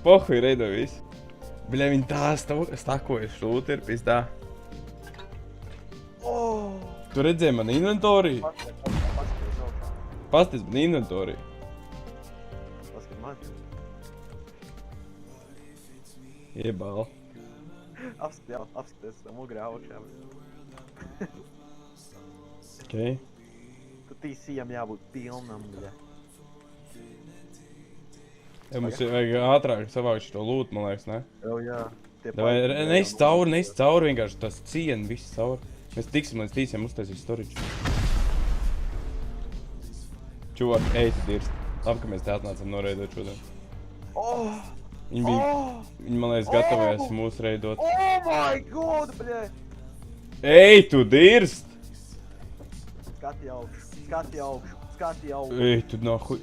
Pohuj, reido visu. Bļa, viņi tā stakoja šūti ir pizdā. Tu redzēji man inventoriju? Pasties man inventoriju. Paskat man. Iebal. Apskaties, mugurē augšā. Okei. Tu tīsījam jābūt pilnam, bļa. Ja mums vajag ātrāk savākt šo lūtu, man liekas, ne? Jau jā. Vai neis cauri, vienkārši tas cieni, viss cauri. Mēs tiksim līdz tīsiem uztaisīt storage. Čuvāk, ej, tu dirst. Labi, ka mēs te atnācam noreidot šodien. Viņi, man liekas, gatavojas mūsu reidot. Oh my god, bļa! Ej, tu dirst! Skati augšu, skati augšu, skati augšu. Ej, tu nahuj.